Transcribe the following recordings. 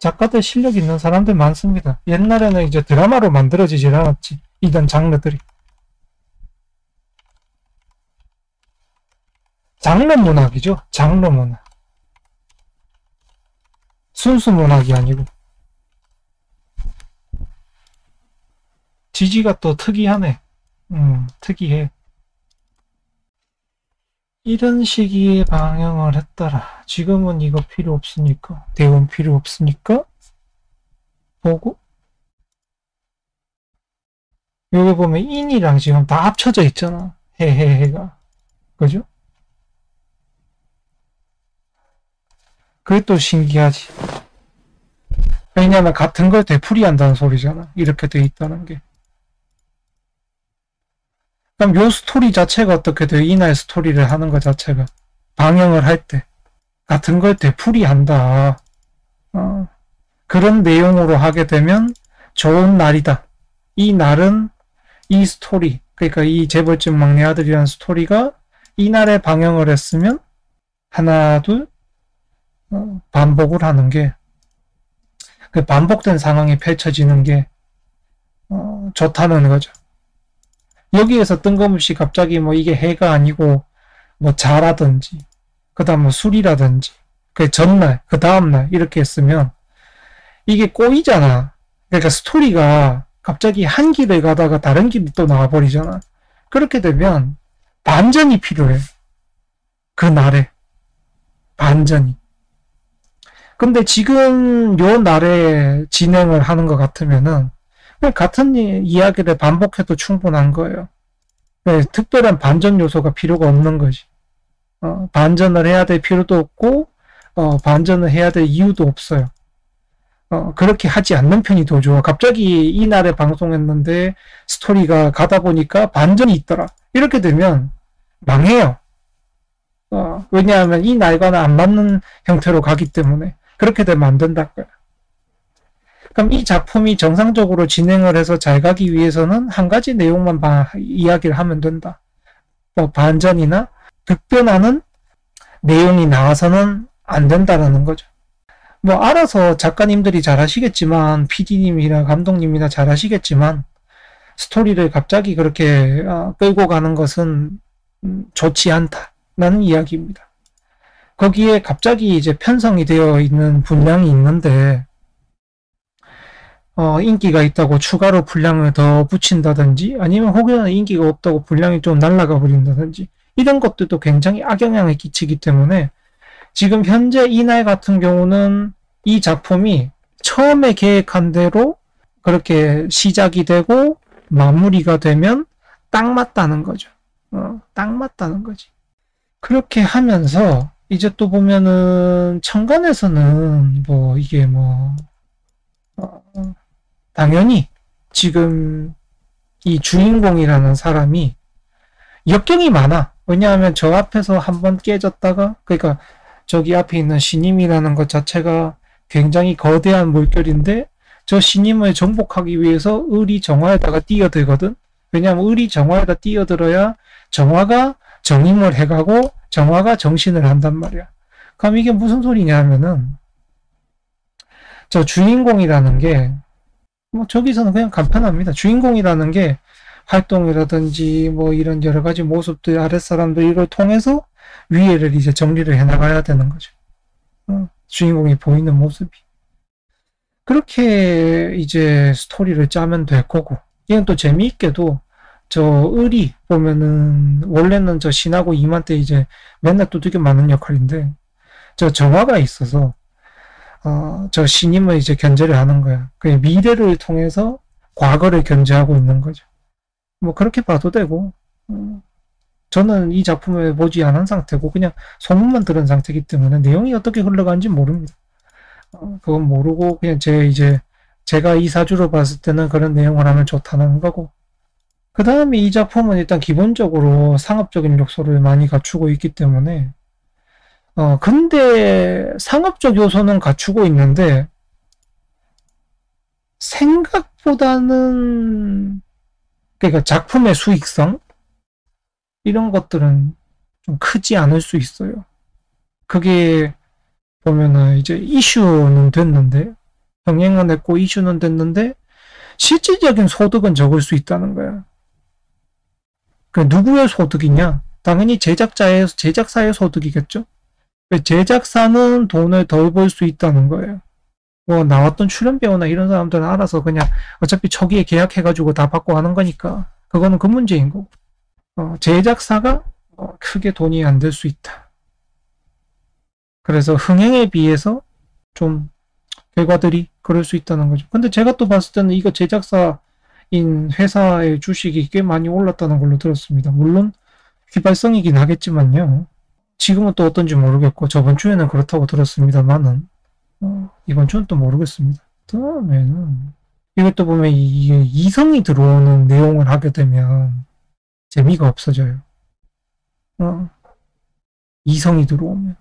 작가들 실력 있는 사람들 많습니다. 옛날에는 이제 드라마로 만들어지질 않았지. 이런 장르들이. 장르 문학이죠. 장르 문학. 순수 문학이 아니고. 지지가 또 특이하네. 특이해. 이런 시기에 방영을 했더라. 지금은 이거 필요 없으니까. 대원 필요 없으니까. 보고. 여기 보면 인이랑 지금 다 합쳐져 있잖아. 해가. 그죠? 그게 또 신기하지. 왜냐면 같은 걸 되풀이한다는 소리잖아. 이렇게 돼 있다는 게. 그럼 요 스토리 자체가 어떻게 돼요? 이날 스토리를 하는 것 자체가. 방영을 할 때. 같은 걸 되풀이한다. 그런 내용으로 하게 되면 좋은 날이다. 이 날은 이 스토리, 그러니까 이 재벌집 막내 아들이라는 스토리가 이날에 방영을 했으면 하나, 둘, 반복을 하는 게, 그 반복된 상황이 펼쳐지는 게 좋다는 거죠. 여기에서 뜬금없이 갑자기 뭐 이게 해가 아니고 뭐 자라든지 그 다음 뭐 술이라든지 그 전날 그 다음날 이렇게 했으면 이게 꼬이잖아. 그러니까 스토리가 갑자기 한 길을 가다가 다른 길이 또 나와버리잖아. 그렇게 되면 반전이 필요해. 그 날에 반전이. 근데 지금 요 날에 진행을 하는 것 같으면은 그냥 같은 이야기를 반복해도 충분한 거예요. 네, 특별한 반전 요소가 필요가 없는 거지. 반전을 해야 될 필요도 없고 반전을 해야 될 이유도 없어요. 그렇게 하지 않는 편이 더 좋아. 갑자기 이날에 방송했는데 스토리가 가다 보니까 반전이 있더라. 이렇게 되면 망해요. 왜냐하면 이 날과는 안 맞는 형태로 가기 때문에. 그렇게 되면 안 된다고요. 그럼 이 작품이 정상적으로 진행을 해서 잘 가기 위해서는 한 가지 내용만 이야기를 하면 된다. 뭐 반전이나 급변하는 내용이 나와서는 안 된다라는 거죠. 뭐 알아서 작가님들이 잘 하시겠지만 PD님이나 감독님이나 잘 하시겠지만 스토리를 갑자기 그렇게 끌고 가는 것은 좋지 않다라는 이야기입니다. 거기에 갑자기 이제 편성이 되어 있는 분량이 있는데 인기가 있다고 추가로 분량을 더 붙인다든지 아니면 혹여나 인기가 없다고 분량이 좀 날아가 버린다든지 이런 것들도 굉장히 악영향을 끼치기 때문에 지금 현재 이날 같은 경우는 이 작품이 처음에 계획한 대로 그렇게 시작이 되고 마무리가 되면 딱 맞다는 거죠. 딱 맞다는 거지. 그렇게 하면서 이제 또 보면은 천간에서는 뭐 이게 뭐 당연히 지금 이 주인공이라는 사람이 역경이 많아. 왜냐하면 저 앞에서 한번 깨졌다가 그러니까 저기 앞에 있는 신임이라는 것 자체가 굉장히 거대한 물결인데 저 신임을 정복하기 위해서 을이 정화에다가 뛰어들거든. 왜냐하면 을이 정화에다 뛰어들어야 정화가 정임을 해가고 정화가 정신을 한단 말이야. 그럼 이게 무슨 소리냐 하면은 저 주인공이라는 게 뭐 저기서는 그냥 간편합니다. 주인공이라는 게 활동이라든지 뭐 이런 여러 가지 모습들 아랫사람들 이걸 통해서 위에를 이제 정리를 해나가야 되는 거죠. 주인공이 보이는 모습이. 그렇게 이제 스토리를 짜면 될 거고 이건 또 재미있게도 저 을이 보면은 원래는 저 신하고 이만 때 이제 맨날 두들겨 맞는 역할인데 저 정화가 있어서 저 신임을 이제 견제를 하는 거야. 그 미래를 통해서 과거를 견제하고 있는 거죠. 뭐 그렇게 봐도 되고 저는 이 작품을 보지 않은 상태고 그냥 소문만 들은 상태이기 때문에 내용이 어떻게 흘러가는지 모릅니다. 그건 모르고 그냥 제가 이 사주로 봤을 때는 그런 내용을 하면 좋다는 거고 그 다음에 이 작품은 일단 기본적으로 상업적인 요소를 많이 갖추고 있기 때문에 근데 상업적 요소는 갖추고 있는데 생각보다는 그러니까 작품의 수익성 이런 것들은 좀 크지 않을 수 있어요. 그게 보면은 이제 이슈는 됐는데 병행은 했고 이슈는 됐는데 실질적인 소득은 적을 수 있다는 거야. 그 누구의 소득이냐? 당연히 제작사의 소득이겠죠. 제작사는 돈을 덜 벌 수 있다는 거예요. 뭐 나왔던 출연 배우나 이런 사람들은 알아서 그냥 어차피 초기에 계약해가지고 다 받고 하는 거니까 그거는 그 문제인 거고. 제작사가 크게 돈이 안 될 수 있다. 그래서 흥행에 비해서 좀 결과들이 그럴 수 있다는 거죠. 근데 제가 또 봤을 때는 이거 제작사인 회사의 주식이 꽤 많이 올랐다는 걸로 들었습니다. 물론 휘발성이긴 하겠지만요. 지금은 또 어떤지 모르겠고 저번 주에는 그렇다고 들었습니다만은 이번 주는 또 모르겠습니다. 다음에는 이것도 보면 이게 이성이 들어오는 내용을 하게 되면 재미가 없어져요. 이성이 들어오면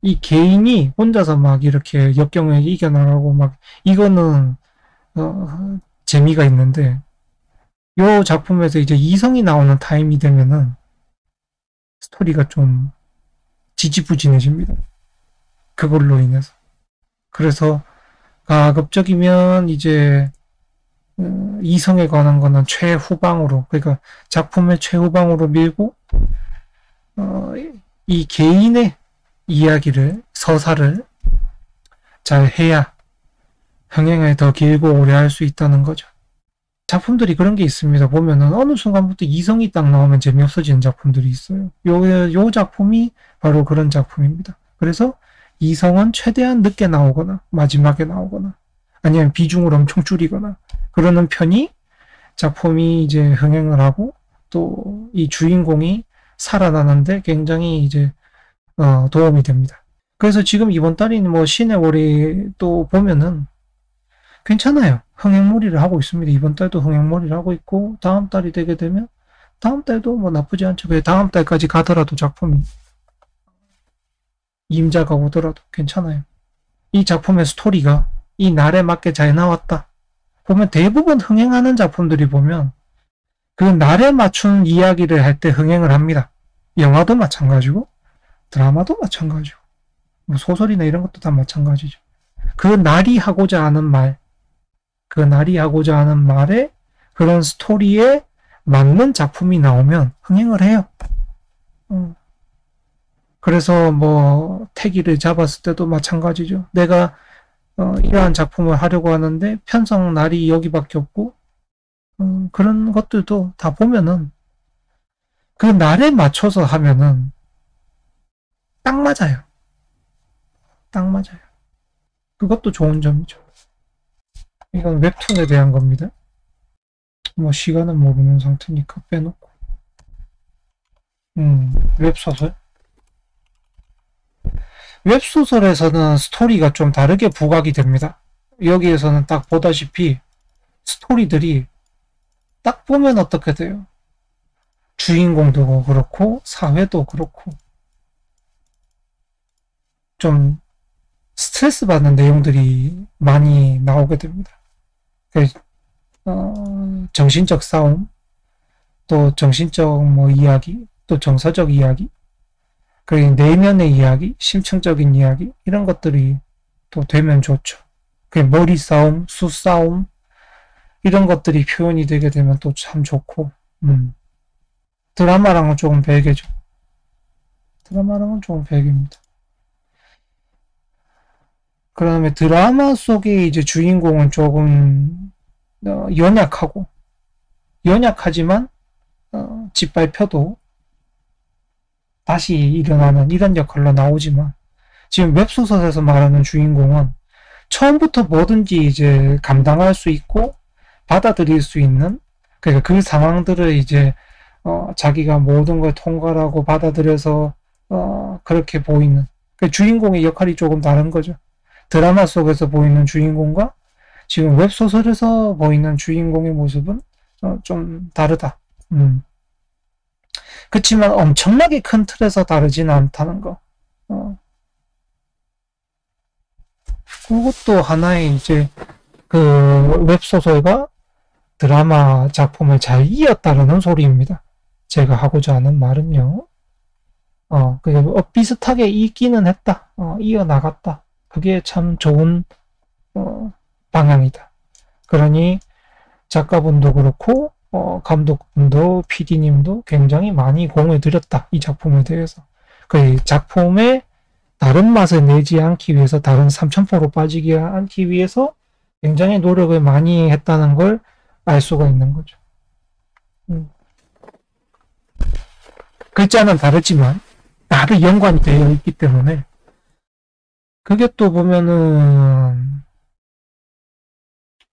이 개인이 혼자서 막 이렇게 역경을 이겨나가고 막 이거는 재미가 있는데 요 작품에서 이제 이성이 나오는 타임이 되면은 스토리가 좀 지지부진해집니다. 그걸로 인해서. 그래서 가급적이면 이제 이성에 관한 거는 최후방으로, 그러니까 작품의 최후방으로 밀고 이 개인의 이야기를, 서사를 잘 해야 흥행을 더 길고 오래 할 수 있다는 거죠. 작품들이 그런 게 있습니다. 보면은 어느 순간부터 이성이 딱 나오면 재미없어지는 작품들이 있어요. 요 작품이 바로 그런 작품입니다. 그래서 이성은 최대한 늦게 나오거나 마지막에 나오거나 아니면 비중을 엄청 줄이거나 그러는 편이 작품이 이제 흥행을 하고 또 이 주인공이 살아나는데 굉장히 이제 도움이 됩니다. 그래서 지금 이번 달인 뭐 신의 월이 또 보면은 괜찮아요. 흥행몰이를 하고 있습니다. 이번 달도 흥행몰이를 하고 있고 다음 달이 되게 되면 다음 달도 뭐 나쁘지 않죠. 그 다음 달까지 가더라도 작품이 임자가 오더라도 괜찮아요. 이 작품의 스토리가 이 날에 맞게 잘 나왔다. 보면 대부분 흥행하는 작품들이 보면 그 날에 맞춘 이야기를 할 때 흥행을 합니다. 영화도 마찬가지고 드라마도 마찬가지고 뭐 소설이나 이런 것도 다 마찬가지죠. 그 날이 하고자 하는 말, 그 날이 하고자 하는 말에 그런 스토리에 맞는 작품이 나오면 흥행을 해요. 그래서 뭐 태기를 잡았을 때도 마찬가지죠. 내가 이러한 작품을 하려고 하는데 편성 날이 여기밖에 없고 그런 것들도 다 보면은 그 날에 맞춰서 하면은 딱 맞아요. 딱 맞아요. 그것도 좋은 점이죠. 이건 웹툰에 대한 겁니다. 뭐 시간은 모르는 상태니까 빼놓고 웹소설? 웹소설에서는 스토리가 좀 다르게 부각이 됩니다. 여기에서는 딱 보다시피 스토리들이 딱 보면 어떻게 돼요? 주인공도 그렇고 사회도 그렇고 좀 스트레스 받는 내용들이 많이 나오게 됩니다. 정신적 싸움, 또 정신적 뭐 이야기, 또 정서적 이야기, 그리고 내면의 이야기, 심층적인 이야기 이런 것들이 또 되면 좋죠. 머리 싸움, 수싸움 이런 것들이 표현이 되게 되면 또 참 좋고 드라마랑은 조금 별개죠. 드라마랑은 조금 별개입니다. 그 다음에 드라마 속에 이제 주인공은 조금 연약하지만 짓밟혀도 다시 일어나는 이런 역할로 나오지만 지금 웹소설에서 말하는 주인공은 처음부터 뭐든지 이제 감당할 수 있고 받아들일 수 있는 그러니까 그 상황들을 이제 자기가 모든 걸 통과하고 받아들여서 그렇게 보이는 그 주인공의 역할이 조금 다른 거죠. 드라마 속에서 보이는 주인공과 지금 웹소설에서 보이는 주인공의 모습은 좀 다르다. 그렇지만 엄청나게 큰 틀에서 다르지는 않다는 거. 그것도 하나의 이제 그 웹소설과 드라마 작품을 잘 이었다라는 소리입니다. 제가 하고자 하는 말은요. 그게 비슷하게 있기는 했다. 이어나갔다. 그게 참 좋은 방향이다. 그러니 작가분도 그렇고 감독분도 PD님도 굉장히 많이 공을 들였다. 이 작품에 대해서. 그 작품의 다른 맛을 내지 않기 위해서, 다른 삼천포로 빠지지 않기 위해서 굉장히 노력을 많이 했다는 걸 알 수가 있는 거죠. 글자는 다르지만 나도 연관이 되어 있기 때문에 그게 또 보면은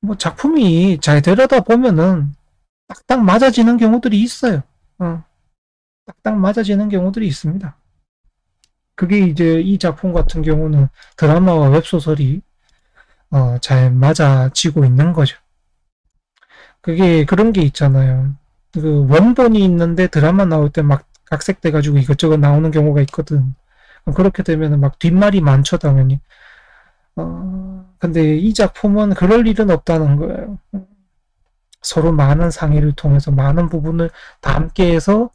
뭐 작품이 잘 되려다 보면은 딱딱 맞아지는 경우들이 있어요. 딱딱 맞아지는 경우들이 있습니다. 그게 이제 이 작품 같은 경우는 드라마와 웹소설이 잘 맞아지고 있는 거죠. 그게 그런 게 있잖아요. 그 원본이 있는데 드라마 나올 때 막 각색돼가지고 이것저것 나오는 경우가 있거든. 그렇게 되면 막 뒷말이 많죠, 당연히. 근데 이 작품은 그럴 일은 없다는 거예요. 서로 많은 상의를 통해서 많은 부분을 다 함께해서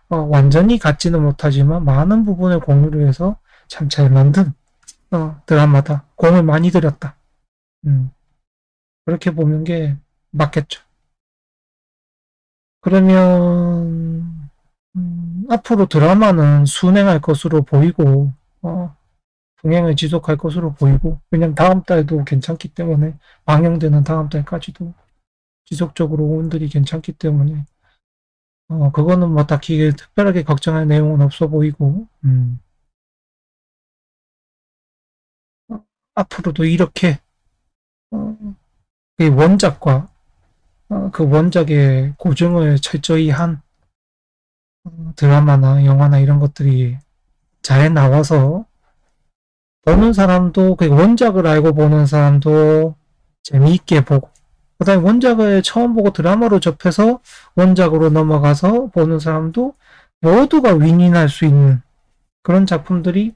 완전히 같지는 못하지만 많은 부분을 공유를 해서 참 잘 만든 드라마다. 공을 많이 들였다. 그렇게 보는 게 맞겠죠. 그러면 앞으로 드라마는 순행할 것으로 보이고 흥행을 지속할 것으로 보이고, 왜냐면 다음 달도 괜찮기 때문에, 방영되는 다음 달까지도 지속적으로 오는들이 괜찮기 때문에 그거는 뭐 딱히 특별하게 걱정할 내용은 없어 보이고, 앞으로도 이렇게 그 원작과 그 원작의 고증을 철저히 한 드라마나 영화나 이런 것들이 잘 나와서 보는 사람도, 그 원작을 알고 보는 사람도 재미있게 보고, 그 다음에 원작을 처음 보고 드라마로 접해서 원작으로 넘어가서 보는 사람도 모두가 윈윈할 수 있는 그런 작품들이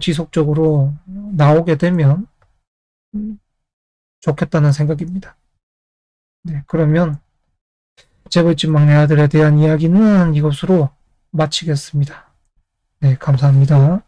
지속적으로 나오게 되면 좋겠다는 생각입니다. 네, 그러면 재벌집 막내 아들에 대한 이야기는 이것으로 마치겠습니다. 네, 감사합니다.